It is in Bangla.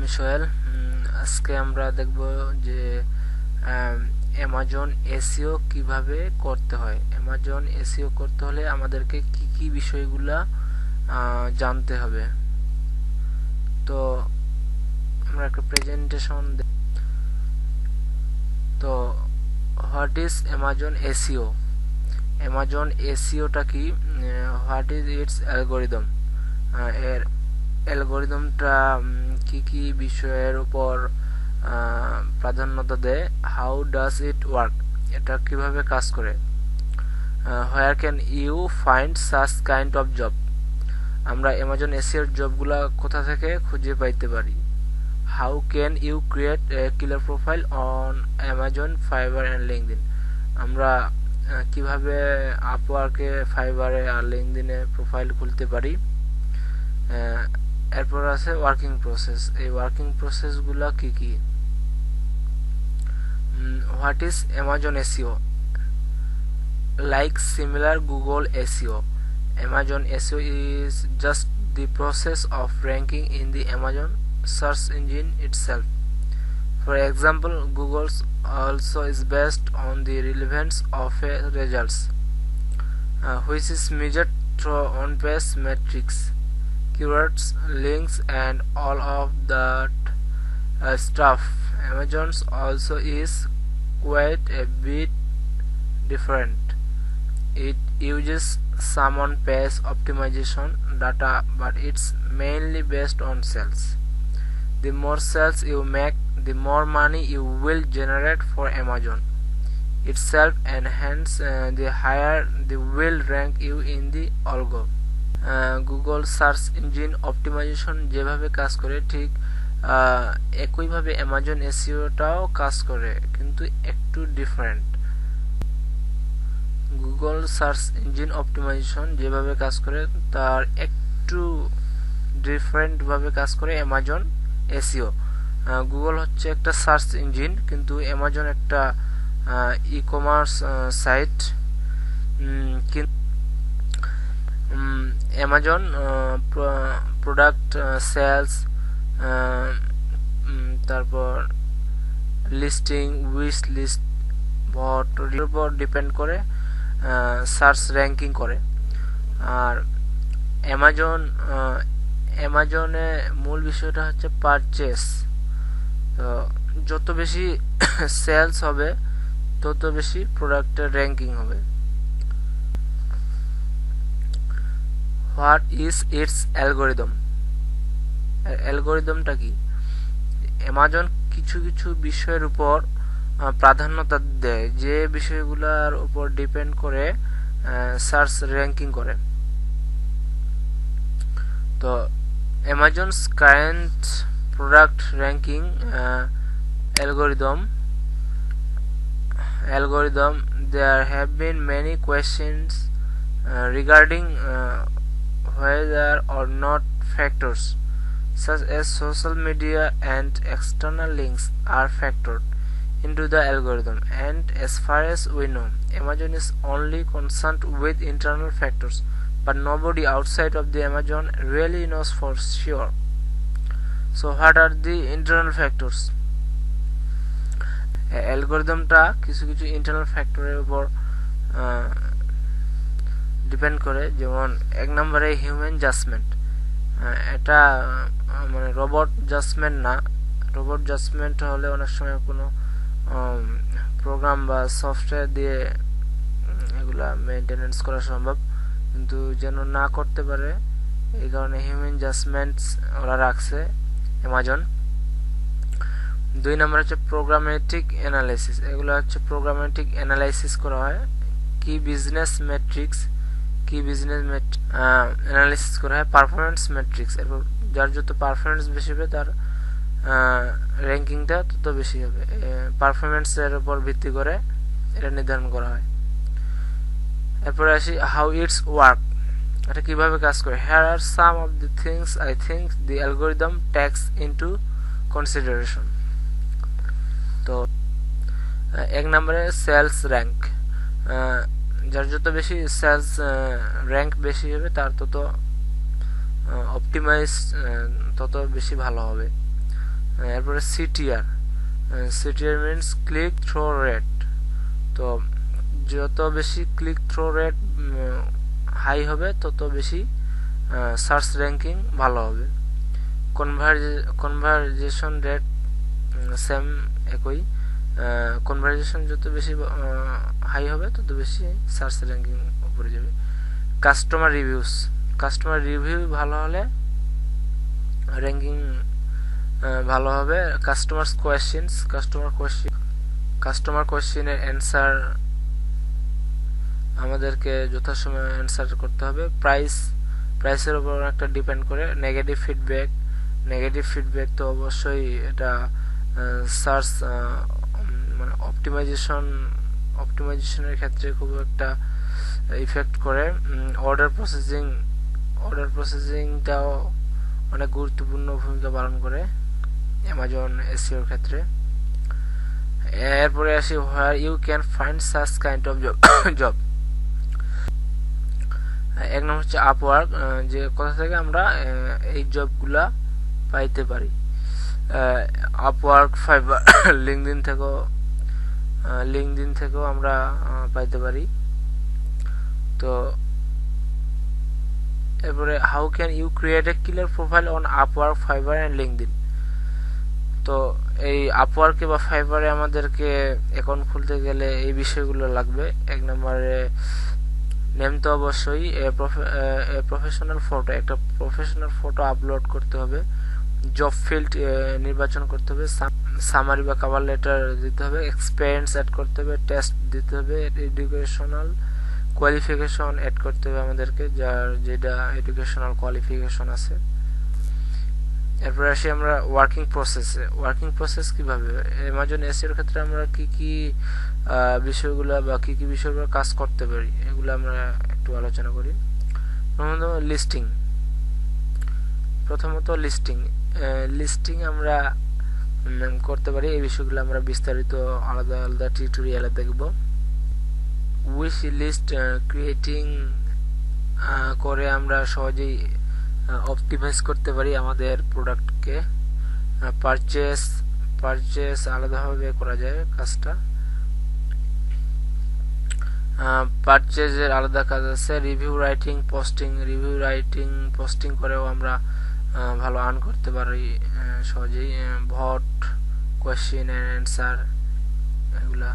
আমি সোহেল। আজকে আমরা দেখব যে অ্যামাজন এসইও কিভাবে করতে হয়। অ্যামাজন এসইও করতে হলে আমাদেরকে কি কি বিষয়গুলা জানতে হবে। তো আমরা একটা প্রেজেন্টেশন। তো হোয়াট ইজ অ্যামাজন এসইও? অ্যামাজন এসইওটা কি? What is its algorithm? এর অ্যালগোরিদমটা কি কি বিষয়ের উপর প্রাধান্যতা দেয়? How does it work? এটা কিভাবে কাজ করে? Where can you find such kind of job? আমরা অ্যামাজন এসইওর জবগুলা কোথা থেকে খুঁজে পাইতে পারি? How can you create a killer profile on Amazon, Fiverr and LinkedIn? আমরা কিভাবে আপওয়ার্কে, ফাইবারে আর লিঙ্কডইনে প্রোফাইল খুলতে পারি? এরপর আছে ওয়ার্কিং প্রসেস। এই ওয়ার্কিং প্রসেসগুলা কি কি? What is Amazon SEO? Like similar Google SEO, Amazon SEO is just the process of ranking in the Amazon search engine itself. For example, Google also is based on the relevance of a results, which is measured through on-page metrics, keywords, links, and all of that stuff. Amazon also is quite a bit different. It uses some on-page optimization data, but it's mainly based on sales. The more sales you make, the more money you will generate for Amazon itself, and hence the higher they will rank you in the algo. Google search engine optimization যেভাবে কাজ করে ঠিক একইভাবে অ্যামাজন এসইওটাও কাজ করে, কিন্তু একটু different. Google search engine optimization যেভাবে কাজ করে তার একটু ডিফারেন্টভাবে কাজ করে অ্যামাজন এসইও। গুগল হচ্ছে একটা সার্চ ইঞ্জিন, কিন্তু অ্যামাজন একটা e commerce site. Amazon product sales, তারপর লিস্টিং, উইশ লিস্ট, ভটের উপর ডিপেন্ড করে সার্চ র্যাঙ্কিং করে। আর অ্যামাজনে মূল বিষয়টা হচ্ছে পারচেস। তো যত বেশি সেলস হবে তত বেশি প্রোডাক্টের র্যাঙ্কিং হবে। What is its algorithm? অ্যালগোরিদমটা কি? অ্যামাজন কিছু কিছু বিষয়ের উপর প্রাধান্যতা দেয়, যে বিষয়গুলোর উপর ডিপেন্ড করে সার্চ র্যাঙ্কিং করে। তো Amazon's current product ranking algorithm, there have been many questions regarding whether or not factors such as social media and external links are factored into the algorithm, and as far as we know, Amazon is only concerned with internal factors, but nobody outside of the Amazon really knows for sure. So what are the internal factors? অ্যালগোরিদমটা কিছু কিছু ইন্টারনাল ফ্যাক্টরের উপর ডিপেন্ড করে। যেমন এক নম্বরে হিউম্যান জাজমেন্ট। এটা মানে রোবট জাজমেন্ট না। রোবট জাজমেন্ট হলে অনেক সময় কোনো প্রোগ্রাম বা সফটওয়্যার দিয়ে এগুলা মেনটেনেন্স করা সম্ভব, কিন্তু যেন না করতে পারে এই কারণে হিউম্যান জাজমেন্টস ওরা রাখছে অ্যামাজন। দুই নম্বর হচ্ছে প্রোগ্রামেটিক অ্যানালাইসিস। এগুলো হচ্ছে প্রোগ্রামেটিক অ্যানালাইসিস করা হয়। কি বিজনেস মেট্রিক্স অ্যানালাইসিস করা হয়। পারফরমেন্স মেট্রিক্স, এরপর যার যত পারফরমেন্স বেশি হবে তার র্যাঙ্কিংটা তত বেশি হবে। পারফরমেন্সের উপর ভিত্তি করে এটা নির্ধারণ করা হয়। এরপরে আসি হাউ ইটস ওয়ার্ক, এটা কিভাবে কাজ করে। Here are some of the things I think the algorithm takes into consideration. তো এক নম্বরে সেলস র্যাঙ্ক। যার যত বেশি সেলস র্যাঙ্ক বেশি হবে তার তত অপটিমাইজ তত বেশি ভালো হবে। এরপরে CTR means click through rate. তো যত বেশি ক্লিক থ্রো রেট হাই হবে তত বেশি সার্চ র্যাঙ্কিং ভালো হবে। কনভারজেশন রেট সেম, একই। কনভারজেশন যত বেশি হাই হবে তত বেশি সার্চ র্যাঙ্কিং উপরে যাবে। কাস্টমার রিভিউ ভালো হলে র্যাঙ্কিং ভালো হবে। কাস্টমার কোয়েশ্চেনের অ্যান্সার আমাদেরকে যথাসময়ে অ্যান্সার করতে হবে। প্রাইসের উপর একটা ডিপেন্ড করে। নেগেটিভ ফিডব্যাক তো অবশ্যই এটা সার্চ মানে অপটিমাইজেশনের ক্ষেত্রে খুব একটা ইফেক্ট করে। অর্ডার প্রসেসিংটাও অনেক গুরুত্বপূর্ণ ভূমিকা পালন করে অ্যামাজন এসইওর ক্ষেত্রে। এরপরে আসি where you can find such kind of job. এক নম্বর হচ্ছে আপওয়ার্ক, যে কোথা থেকে আমরা এই জবগুলা পাইতে পারি। আপওয়ার্ক, ফাইবার, লিঙ্কডইন থেকেও আমরা পাইতে পারি। তো এরপরে how can you create a killer profile on Upwork, Fiverr and LinkedIn. তো এই আপওয়ার্কে বা ফাইবারে আমাদেরকে অ্যাকাউন্ট খুলতে গেলে এই বিষয়গুলো লাগবে। এক নম্বরে নেম তো অবশ্যই, প্রফেশনাল ফটো, একটা প্রফেশনাল ফটো আপলোড করতে হবে। জব ফিল্ড নির্বাচন করতে হবে। সামারি বা কভার লেটার দিতে হবে। এক্সপিরিয়েন্স অ্যাড করতে হবে। টেস্ট দিতে হবে। এডুকেশনাল কোয়ালিফিকেশন অ্যাড করতে হবে আমাদেরকে, যার যেটা এডুকেশনাল কোয়ালিফিকেশন আছে। এরপরে আসি আমরা ওয়ার্কিং প্রসেস কিভাবে অ্যামাজন এসইওর ক্ষেত্রে আমরা কি বিষয়গুলো বা কি বিষয়গুলো কাজ করতে পারি এগুলো আমরা একটু আলোচনা করি। প্রথমত লিস্টিং আমরা করতে পারি। এই বিষয়গুলো আমরা বিস্তারিত আলাদা টিউটোরিয়ালে দেখব। উইশ লিস্ট ক্রিয়েটিং করে আমরা সহজেই অপটিমাইজ করতে পারি আমাদের প্রোডাক্টকে। পারচেস আলাদাভাবে করা যায় কাজটা। পারচেজের আলাদা কাজ আছে। রিভিউ রাইটিং পোস্টিং করেও আমরা ভালো আর্ন করতে পারি সহজেই। ভট, কোয়েশ্চেন অ্যান্ড অ্যান্সার এগুলা